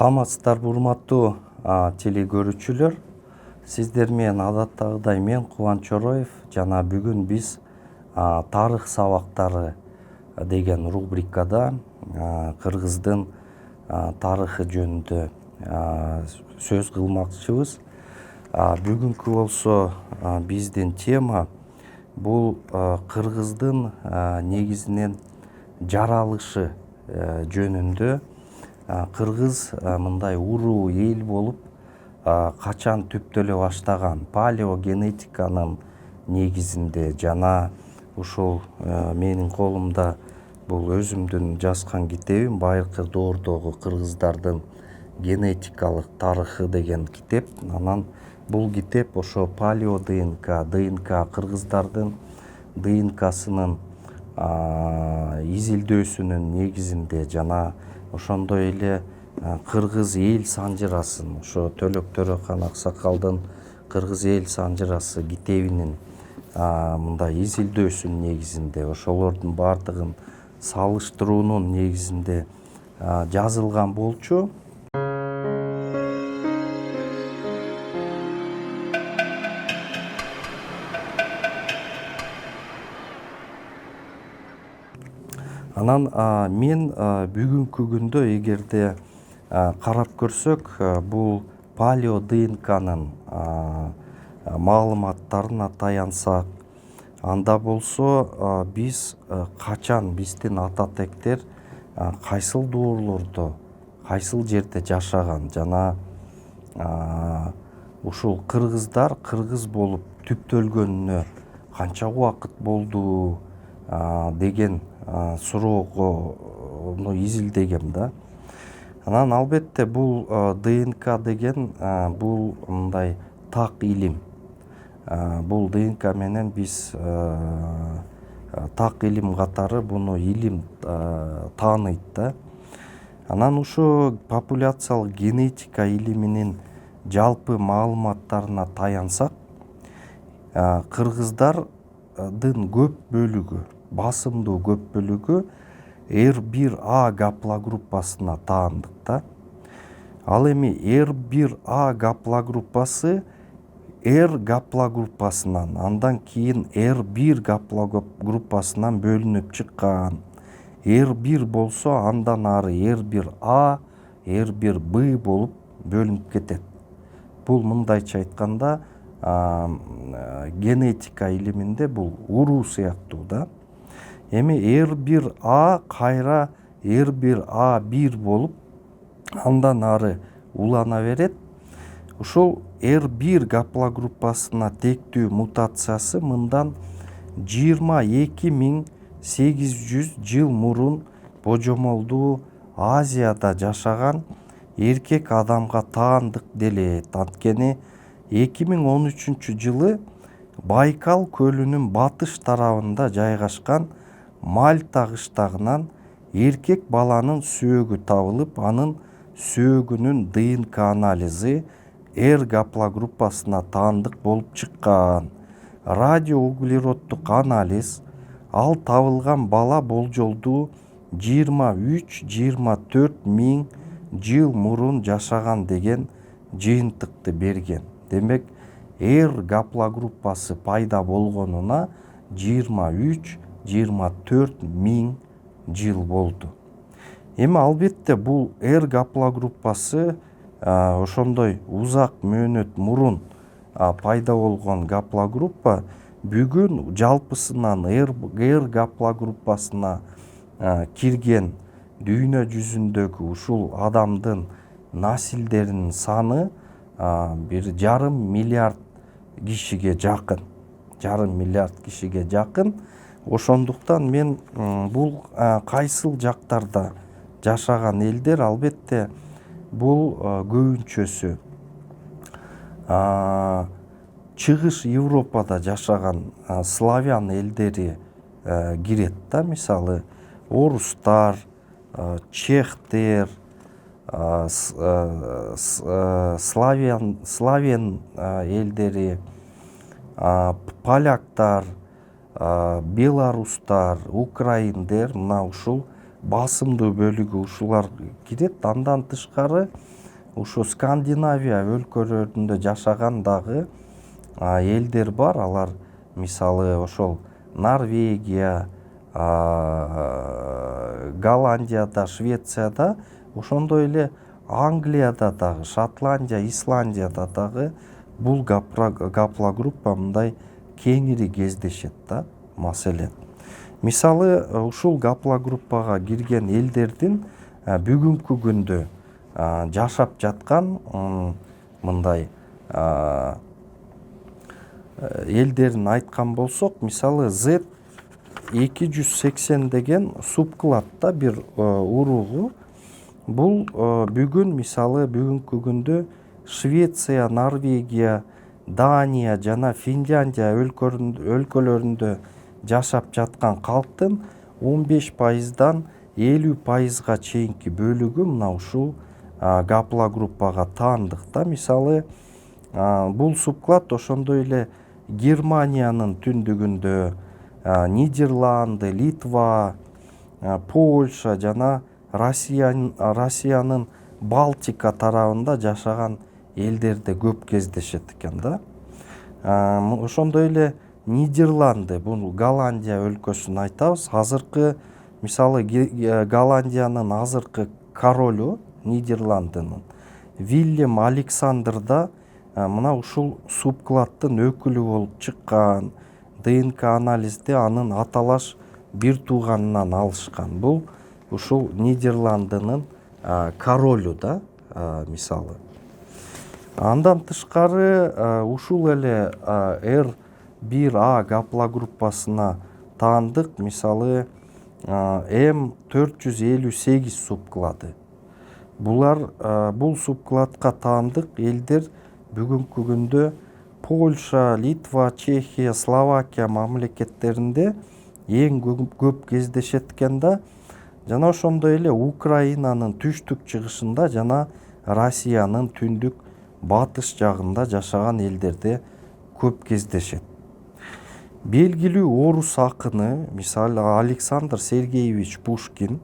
Саламатсыздарбы урматтуу теле көрүүчүлөр. Сиздер менен адаттагыдай мен Кубанч Ороев жана бүгүн биз тарых сабактары деген рубрикада Кыргыздын тарыхы жөнүндө сөз кылмакчыбыз. Бүгүнкү болсо биздин тема бул Кыргыздын негизинен жаралышы жөнүндө. Кыргыз мындай уруу эл болуп качан түптөлө баштаган палеогенетиканын негизинде жана ушул менин колумда бул өзүмдүн жазган китебим байыркы доордогу кыргыздардын генетикалык тарыхы деген китеп. Анан бул китеп ошо палео ДНК кыргыздардын ДНКсынын изилдөөсүнүн негизинде жана ошондой эле кыргыз эл санжырасын, ошо Төлөк Төрөкан Аксакалдын Кыргыз эл санжырасы китебинин мындай изилдөөсүнүн негизинде, ошолордун баардыгын салыштыруунун негизинде жазылган болчу. Анан мен бүгүнкү күндө эгерде карап көрсөк, бул палео ДНКнын маалыматтарына таянсак, анда болсо биз качан биздин ата тектер кайсыл доорлордо, кайсыл жерде жашаган жана ушул кыргыздар кыргыз болуп түптөлгөнүнө канча убакыт болду деген суроого изилдегем да. Анан албетте бул ДНК деген бул мындай так илим. Бул ДНК менен биз так илим катары буну илим тааныйт да. Анан ушу популяциялык генетика илиминин жалпы маалыматтарына таянсак, кыргыздардын көп бөлүгү, басымдуу көп бөлүгү R1A гаплогруппасына таандык да. Ал эми R1A гаплогруппасы R гаплогруппасынан, андан кийин R1 гаплогруппасынан бөлүнүп чыккан. R1 болсо андан ары R1A, R1B болуп бөлүнүп кетет. Бул мындайча айтканда генетика илиминде бул уруу сыяктуу да. Эми R1A кайра R1A1 болуп андан ары улана берет. Ушул R1 гаплогруппасына тектүү мутациясы мындан 22.800 жыл мурун божомолдуу Азияда жашаган эркек адамга таандык делет. Анткени 2013 жылы Байкал көлүнүн батыш тарабында жайгашкан Мальта кыштагынан эркек баланын сөөгү табылып, анын сөөгүнүн ДНК анализи R гаплогруппасына таандык болуп чыккан. Радиоуглероддук анализ ал табылган бала болжолдуу 23-24 миң жыл мурун жашаган деген жыйынтыкты берген. Демек, R гаплогруппасы пайда болгонуна 23-24 миң жыл болду. Эми албетте бул R гаплогруппасы ошондой узак мөөнөт мурун пайда болгон гаплогруппа бүгүн жалпысынан R гаплогруппасына кирген дүйнө жүзүндөгү ушул адамдын насилдеринин саны 1,5 миллиард кишиге жакын. 1,5 миллиард кишиге жакын. Ошондуктан мен бул кайсыл жактарда жашаган элдер, албетте бул көбүнчөсү чыгыш Европада жашаган славян элдери кирет да. Мисалы орустар, чехтер, славян элдери, поляктар, беларустар, украиндер, мына ушул басымдуу бөлүгү ушулар кирет. Андан тышкары ушу Скандинавия өлкөлөрүндө жашаган дагы элдер бар. Алар мисалы ошол Норвегия, Голландияда, Швецияда, ошондой эле Англияда дагы, Шотландия, Исландияда дагы бул гаплогруппа мындай кеңири кездешет да. Маселен, мисалы ушул гаплогруппага кирген элдердин бүгүнкү күндө жашап жаткан мындай элдерин айткан болсок, мисалы Z280 деген субкладда бир уругу. Бул бүгүнкү күндө Швеция, Норвегия, Дания жана Финляндия өлкөлөрүндө жашап жаткан калктын 15%дан 50%га чейинки бөлүгү мына ушул гаплогруппага таандык да. Мисалы бул субклад ошондой эле Германиянын түндүгүндө, Нидерланды, Литва, Польша жана Россиянын Балтика тарабында жашаган элдерде көп кездешет экен да. Ошондой эле Нидерланды, бул Голландия өлкөсүн айтабыз. Азыркы мисалы Голландиянын азыркы королу Нидерландынын Вильям Александр да мына ушул субкладдын өкүлү болуп чыккан. ДНК анализде анын аталаш бир тууганынан алышкан. Бул ушул Нидерландынын королу да, мисалы. Андан тышкары ушул эле R1A гаплогруппасына таандык мисалы M458 субклады. Бул субкладка таандык элдер бүгүнкү күндө Польша, Литва, Чехия, Словакия мамлекеттеринде эң көп кездешет экен да. Жана ошондой эле Украинанын түштүк чыгышында жана Россиянын түндүк батыш жагында жашаган элдерде көп кездешет. Белгилүү орус акыны, мисалы Александр Сергеевич Пушкин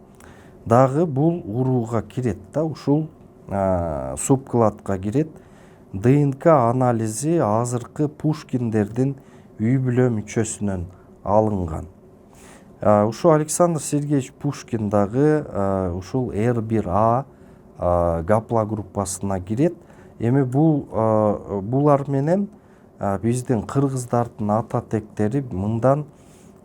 дагы бул урууга кирет да, ушул субкладка кирет. ДНК анализи азыркы Пушкиндердин үй бүлө мүчөсүнөн алынган. Ушул Александр Сергеевич Пушкин дагы ушул R1A гаплогруппасына кирет. Эми булар менен биздин кыргыздардын ата тектери мындан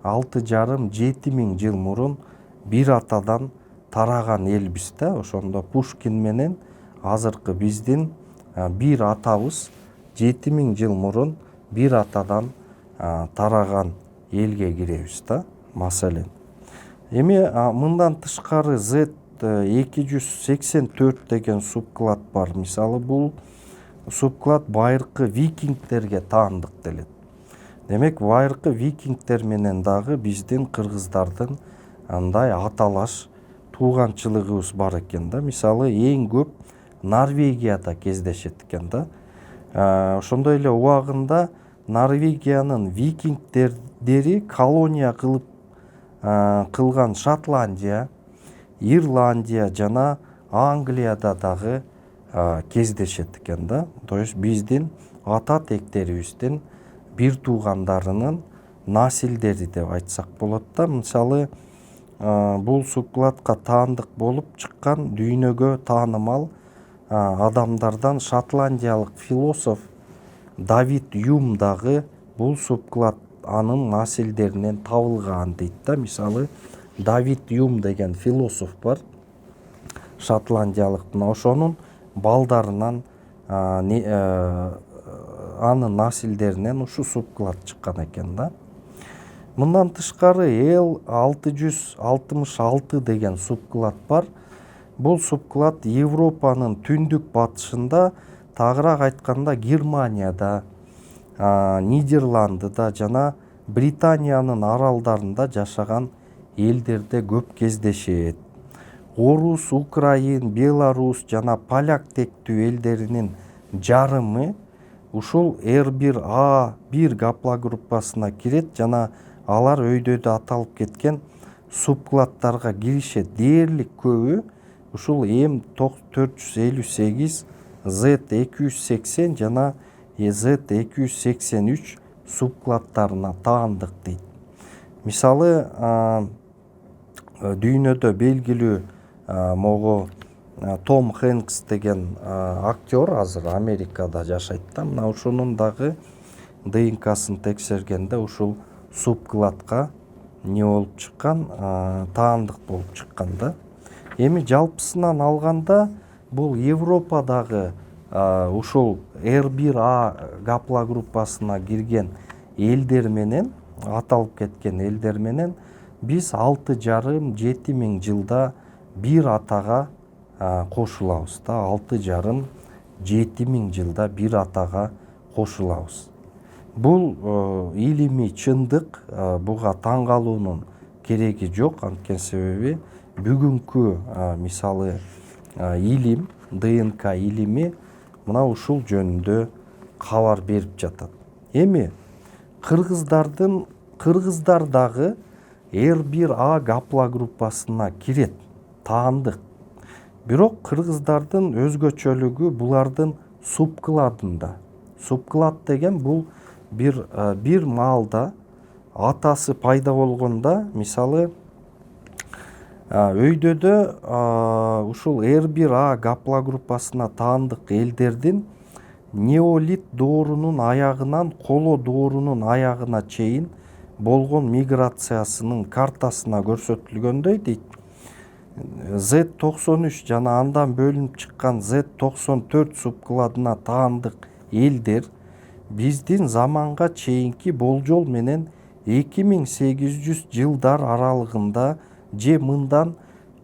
6,5–7 миң жыл мурун бир атадан тараган элбиз да. Ошондо Пушкин менен азыркы биздин бир атабыз 7 миң жыл мурун бир атадан тараган элге киребиз да, маселен. Эми мындан тышкары Z284 деген субклад бар. Мисалы бул субклад байыркы викингдерге таандык делет. Демек, байыркы викингдер менен дагы биздин кыргыздардын андай аталаш тууганчылыгыбыз бар экен да. Мисалы эң көп Норвегияда кездешет экен да. Ошондой эле убагында Норвегиянын викингдери колония кылган Шотландия, Ирландия жана Англияда дагы кездешет экен да. То есть биздин ата тектерибиздин бир туугандарынын насилдери деп айтсак болот да. Мисалы бул субкладка таандык болуп чыккан дүйнөгө таанымал адамдардан шотландиялык философ Давид Юм дагы бул субклад анын насилдеринен табылган дейт да. Мисалы Давид Юм деген философ бар, шотландиялык. Ошонун балдарынан анын насилдеринен ушу субклад чыккан экен да. Мындан тышкары L666 деген субклад бар. Бул субклад Европанын түндүк батышында, тагыраак айтканда Германияда, Нидерландыда жана Британиянын аралдарында жашаган элдерде көп кездешет. Орус, Украин, Беларус жана поляк тектүү элдеринин жарымы ушул R1A1 гаплогруппасына кирет жана алар өйдөдө аталып кеткен субкладдарга киришет. Дээрлик көбү ушул М458, Z280 жана Z283 субкладдарына таандык дейт. Мисалы, дүйнөдө белгилүү могу Том Хэнкс деген актер азыр Америкада жашайт да. Мына ушунун дагы ДНК-сын текшергенде ушул субкладка не болуп чыккан, таандык болуп чыккан да. Эми жалпысынан алганда бул Европадагы ушул R1A гаплогруппасына кирген элдер менен, аталып кеткен элдер менен биз 6,5-7 миң жылда бир атага кошулабыз да. 6,5-7 миң жылда бир атага кошулабыз. Бул илимий чындык, буга таң калуунун кереги жок. Анткени себеби бүгүнкү мисалы илим, ДНК илими мына ушул жөнүндө кабар берип жатат. Эми кыргыздар дагы R1A гаплогруппасына кирет, таандык. Бирок кыргыздардын өзгөчөлүгү булардын субкладында. Субклад деген бул бир маалда атасы пайда болгондо, мисалы өйдөдө ушул R1A гаплогруппасына таандык элдердин неолит доорунун аягынан коло доорунун аягына чейин болгон миграциясынын картасына көрсөтүлгөндөй дейт. Z93 жана андан бөлүнүп чыккан Z94 субкладына таандык элдер биздин заманга чейинки болжол менен 2800 жылдар аралыгында же мындан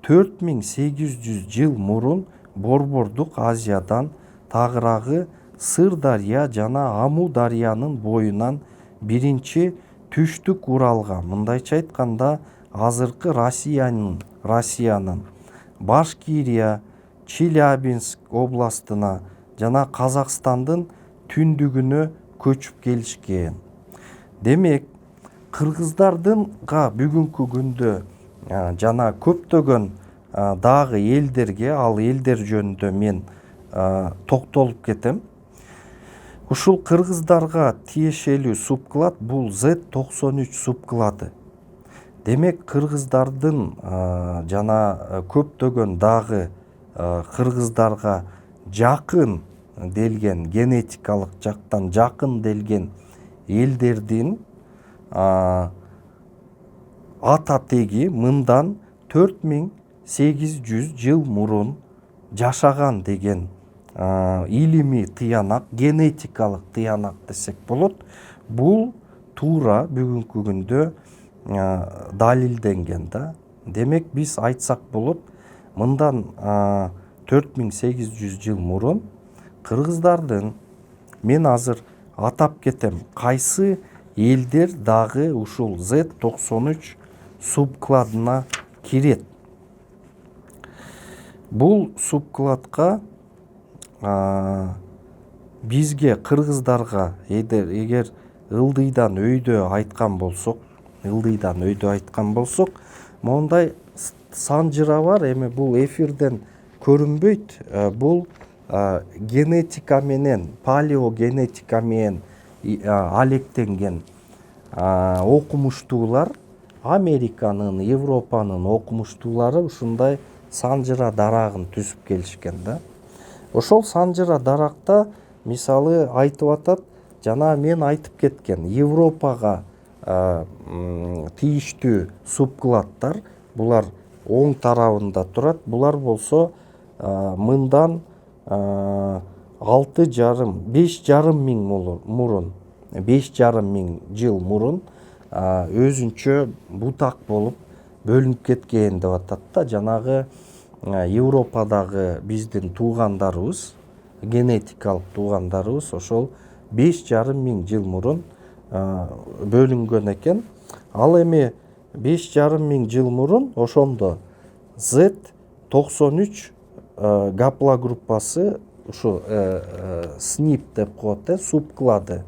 4800 жыл мурун Борбордук Азиядан тагыраагы Сырдария жана Аму дарыянын боюнан биринчи түштүк Уралга, мындайча айтканда азыркы Россиянын Башкирия, Челябинск областына жана Казакстандын түндүгүнө көчүп келишкен. Демек, кыргыздардынга бүгүнкү күндө жана көптөгөн дагы элдерге, ал элдер жөнүндө мен токтолуп кетем. Ушул кыргыздарга тиешелүү субклад бул Z93 субклады. Демек, кыргыздардын жана көптөгөн дагы кыргыздарга жакын делген, генетикалык жактан жакын делген элдердин ата теги мындан 4800 жыл мурун жашаган деген илимий тыянак, генетикалык тыянак десек болот. Бул туура бүгүнкү күндө далилденген да. Демек, биз айтсак болот, мындан 4800 жыл мурун кыргыздардын, мен азыр атап кетем, кайсы элдер дагы ушул Z93 субкладына кирет. Бул субкладка бизге, кыргыздарга эгер ылдыйдан өйдө айткан болсок, мондай санжыра бар. Эми бул эфирден көрүнбөйт. Бул генетика менен, палеогенетика менен алектенген окумуштуулар, Американын, Европанын окумуштуулары ушундай санжыра дарагын түзүп келишкен да. Ошол санжыра даракта мисалы айтып атат, жана мен айтып кеткен Европага тийиштүү субкладдар, булар оң тарабында турат. Булар болсо мындан 5,5 миң жыл мурун өзүнчө бутак болуп бөлүнүп кеткен деп атат да. Жанагы Европадагы биздин туугандарыбыз, генетикалык туугандарыбыз ошол 5,5 миң жыл мурун бөлүнгөн экен. Ал эми 5,5 миң жыл мурун ошондо Z93 гаплогруппасы, ушу SNP деп коет, субклады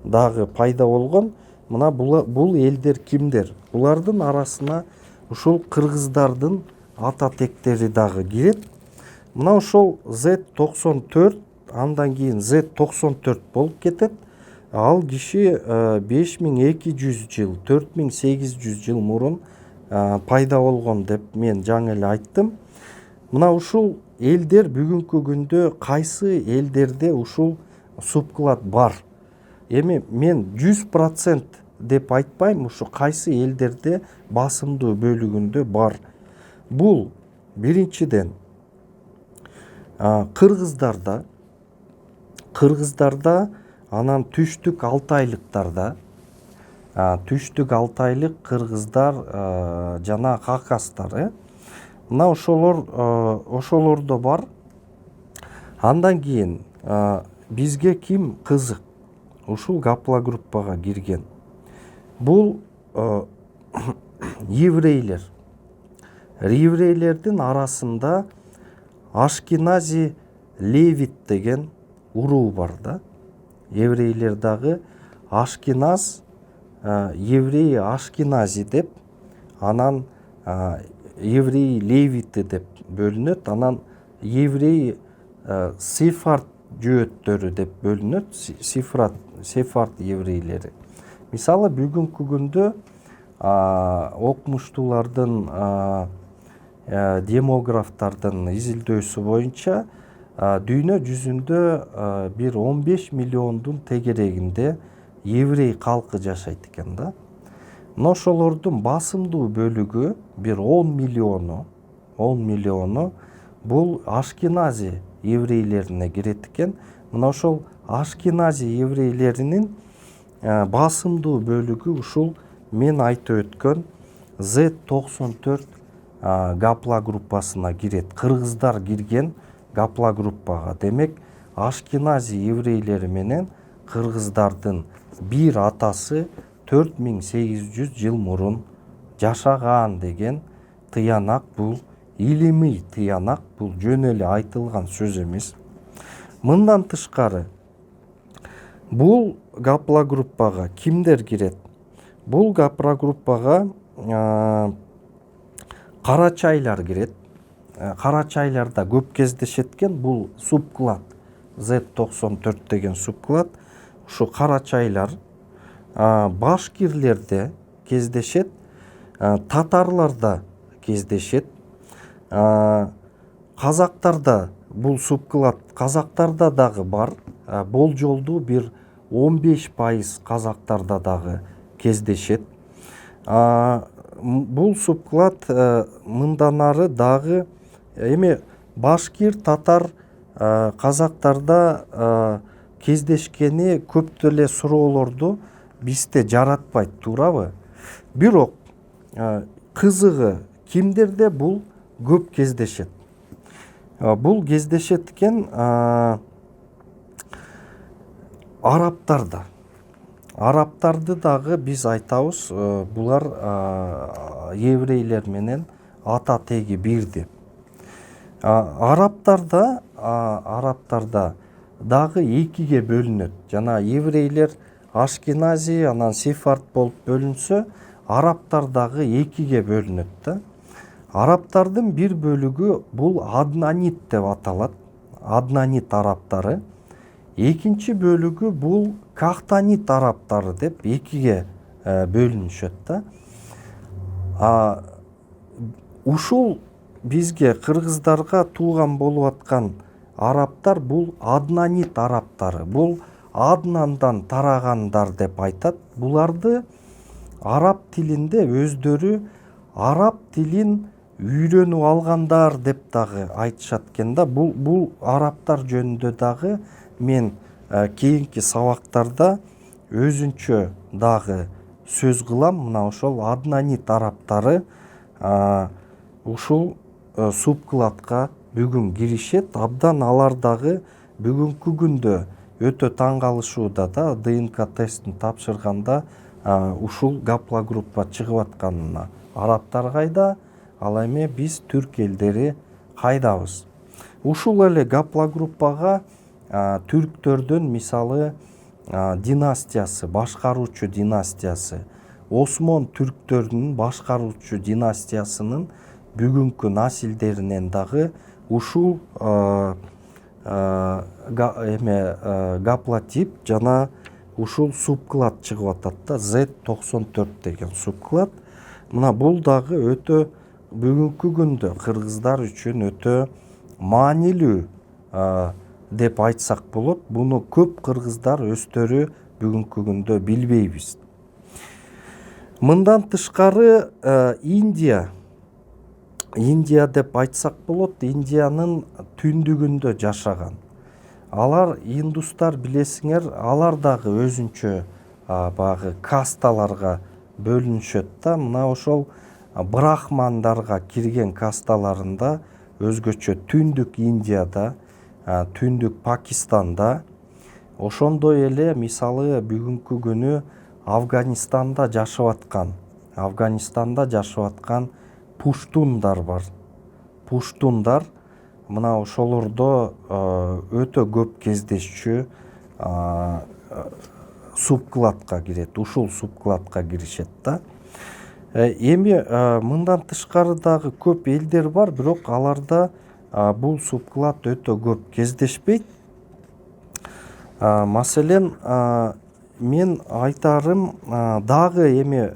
дагы пайда болгон. Мына бул элдер кимдер? Булардын арасына ушул кыргыздардын ата тектери дагы кирет. Мына ошол Z94 андан кийин Z94 болуп кетет. Ал киши 5200 жыл, 4800 жыл мурун пайда болгон деп мен жаңы эле айттым. Мына ушул элдер бүгүнкү күндө кайсы элдерде ушул субклад бар? Эми мен 100% деп айтпайм, ушу кайсы элдерде басымдуу бөлүгүндө бар. Бул биринчиден кыргыздарда, анан түштүк алтайлыктарда, түштүк алтайлык кыргыздар жана хакастар, мына ошолордо бар. Андан кийин бизге ким кызык? Ушул гаплогруппага кирген. Бул еврейлер. Еврейлердин арасында Ашкенази Левит деген уруу бар да. Еврейлер дагы Ашкеназ, еврей Ашкенази деп, анан еврей Левиты деп бөлүнөт, анан еврей Сефард жөөттөрү деп бөлүнөт, Сефард еврейлери. Мисалы бүгүнкү күндө окумуштуулардын, демографтардын изилдөөсү боюнча дүйнө жүзүндө бир 15 миллиондун тегерегинде еврей калкы жашайт экен да. Мына ошолордун басымдуу бөлүгү бир 10 миллиону бул Ашкенази еврейлерине кирет экен. Мына ошол Ашкенази еврейлеринин басымдуу бөлүгү ушул мен айтып өткөн Z94 гаплогруппасына кирет. Кыргыздар кирген гаплогруппага. Демек, Ашкенази еврейлери менен кыргыздардын бир атасы 4800 жыл мурун жашаган деген тыянак, бул илимий тыянак, бул жөн эле айтылган сөз эмес. Мындан тышкары, бул гаплогруппага кимдер кирет? Бул гаплогруппага карачайлар кирет. Карачайларда көп кездешет экен. Бул субклад, Z94 деген субклад. Ушу карачайлар башкирлерде кездешет, татарларда кездешет, казактарда бул субклад, казактарда дагы бар. Болжолдуу бир 15% казактарда дагы кездешет. Бул субклад мындан ары дагы эми башкир, татар, казактарда кездешкени көп деле суроолорду бизде жаратпайт, туурабы? Бирок кызыгы кимдерде бул көп кездешет? Бул кездешет экен арабтарда. Арабтарды дагы биз айтабыз, булар еврейлер менен ата теги бир деп. Арабтарда дагы экиге бөлүнөт. Жана еврейлер Ашкенази, анан Сефард болуп бөлүнсө, арабтар дагы экиге бөлүнөт да. Арабтардын бир бөлүгү бул Аднанит деп аталат. Аднанит арабтары. Экинчи бөлүгү бул Кахтанит арабтары деп экиге бөлүнүшөт да. Ушул бизге кыргыздарга тууган болуп аткан арабтар бул Аднанит арабтары. Бул Аднандан тарагандар деп айтат. Буларды араб тилинде өздөрү араб тилин үйрөнүп алгандар деп дагы айтышат экен да. Бул арабтар жөнүндө дагы мен кийинки сабактарда өзүнчө дагы сөз кылам. Мына ошол Аднанит арабтары ушул субкладка бүгүн киришет. Абдан алар дагы бүгүнкү күндө өтө таң калышууда да. ДНК тестин тапшырганда ушул гаплогруппа чыгып атканына арабтар кайда, ал эми биз түрк элдери кайдабыз? Ушул эле гаплогруппага түрктөрдүн мисалы династиясы, башкаруучу династиясы, Осмон түрктөрүнүн башкаруучу династиясынын бүгүнкү насилдеринен дагы ушул гаплотип жана ушул субклад чыгып атат да, Z94 деген субклад. Мына бул дагы өтө бүгүнкү күндө кыргыздар үчүн өтө маанилүү деп айтсак болот. Буну көп кыргыздар өздөрү бүгүнкү күндө билбейбиз. Мындан тышкары Индия деп айтсак болот. Индиянын түндүгүндө жашаган. Алар индустар, билесиңер, алар дагы өзүнчө багы касталарга бөлүнүшөт да. Мына ошол брахмандарга кирген касталарында өзгөчө түндүк Индияда, түндүк Пакистанда, ошондой эле мисалы бүгүнкү күнү Афганистанда жашап аткан пуштундар бар. Пуштундар мына ошолордо өтө көп кездешчү субкладка кирет. Ушул субкладка киришет да. Эми мындан тышкары дагы көп элдер бар, бирок аларда бул субклад өтө көп кездешпейт. Маселен, мен айтарым, дагы эми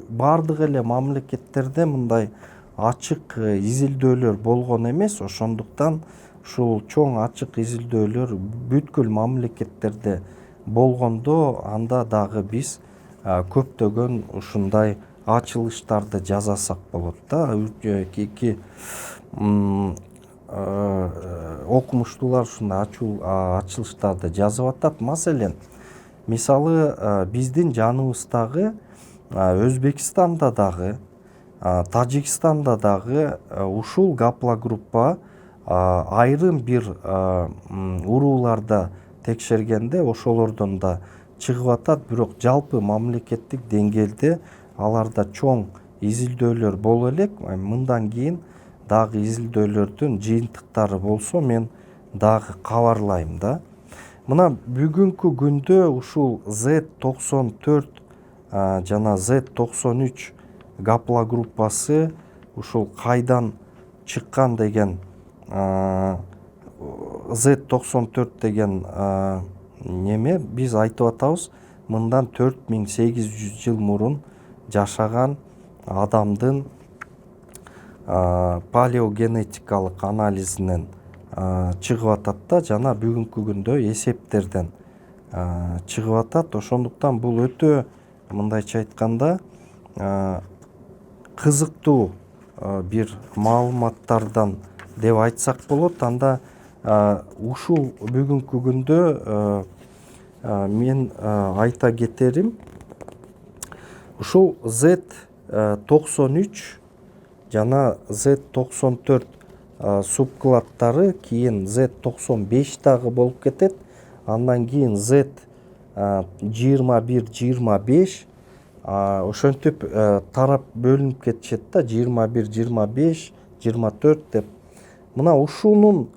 бардык эле мамлекеттерде мындай ачык изилдөөлөр болгон эмес. Ошондуктан ушул чоң ачык изилдөөлөр бүткүл мамлекеттерде болгондо, анда дагы биз көптөгөн ушундай ачылыштарды жасасак болот да. Окумуштуулар ушундай ачылыштарды жазып атат. Маселен, мисалы биздин жаныбыздагы Өзбекстанда дагы, Тажикстанда дагы ушул гаплогруппа айрым бир урууларда текшергенде ошолордон да чыгып атат, бирок жалпы мамлекеттик деңгээлде аларда чоң изилдөөлөр боло элек. Мындан кийин дагы изилдөөлөрдүн жыйынтыктары болсо мен дагы кабарлайм да. Мына бүгүнкү күндө ушул Z94 жана Z93 гаплогруппасы ушул кайдан чыккан деген, Z94 деген неме биз айтып атабыз, мындан 4800 жыл мурун жашаган адамдын палеогенетикалык анализинен чыгып атат да, жана бүгүнкү күндө эсептерден чыгып атат. Ошондуктан бул өтө, мындайча айтканда, кызыктуу бир маалыматтардан деп айтсак болот. Анда ушул бүгүнкү күндө мен айта кетерим, ушул Z93 жана Z94 субкладдары кийин Z95 дагы болуп кетет. Андан кийин Z21-25 ошентип тарап бөлүнүп кетишет да, 21, 25, 24 деп. Мына ушул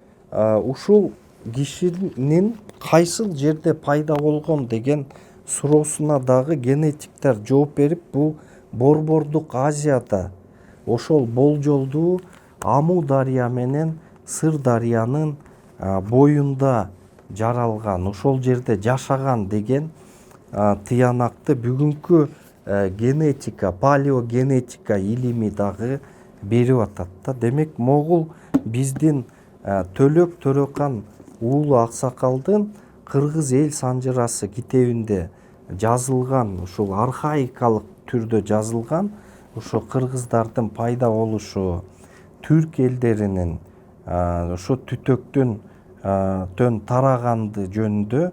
кишинин кайсыл жерде пайда болгон деген суроосуна дагы генетиктер жооп берип, бул Борбордук Азияда, ошол болжолдуу Аму дарыя менен Сыр дарыянын боюнда жаралган, ошол жерде жашаган деген тыянакты бүгүнкү генетика, палеогенетика илими дагы берип атат да. Демек, могул биздин Төлөк Төрөкан уулу аксакалдын Кыргыз эл санжырасы китебинде жазылган, ушул архаикалык түрдө жазылган, ошо кыргыздардын пайда болушу, түрк элдеринин ошо түтөктөн тараганды жөнүндө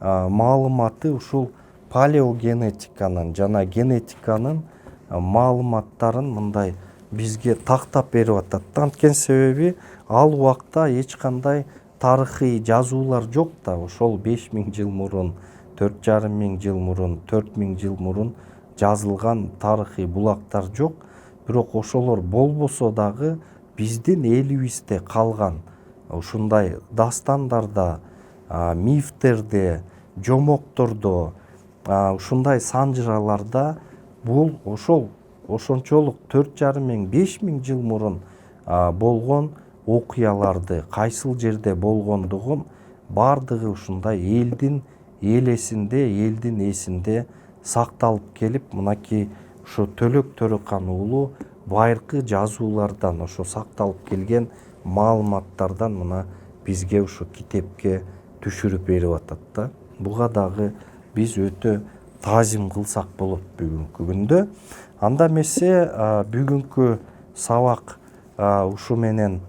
маалыматы ушул палеогенетиканын жана генетиканын маалыматтарын мындай бизге тактап берип атат. Анткени себеби ал убакта эч кандай тарыхый жазуулар жок да. Ошол 5000 жыл мурун, 4500 жыл мурун, 4000 жыл мурун жазылган тарыхый булактар жок. Бирок ошолор болбосо дагы биздин элибизде калган ушундай дастандарда, мифтерде, жомоктордо, ушундай санжыраларда бул ошол ошончолук 4,5–5 жыл мурун болгон окуяларды кайсыл жерде болгондугун баардыгы ушундай элдин элесинде, элдин эсинде сакталып келип, мынакей ошо Төлөк Төрөкан уулу байыркы жазуулардан, ошо сакталып келген маалыматтардан мына бизге ушу китепке түшүрүп берип атат да. Буга дагы биз өтө таазим кылсак болот бүгүнкү күндө. Анда эмесе бүгүнкү сабак ушу менен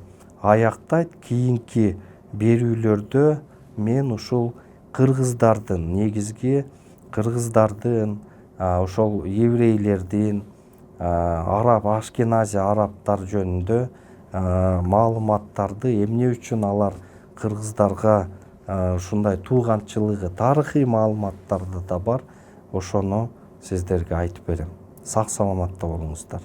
аяктайт. Кийинки берүүлөрдө мен ушул кыргыздардын, негизги кыргыздардын, ошол еврейлердин, араб, ашкеназия арабтар жөнүндө маалыматтарды, эмне үчүн алар кыргыздарга ушундай тууганчылыгы, тарыхый маалыматтарды да бар, ошону сиздерге айтып берем. Сак саламатта болуңуздар.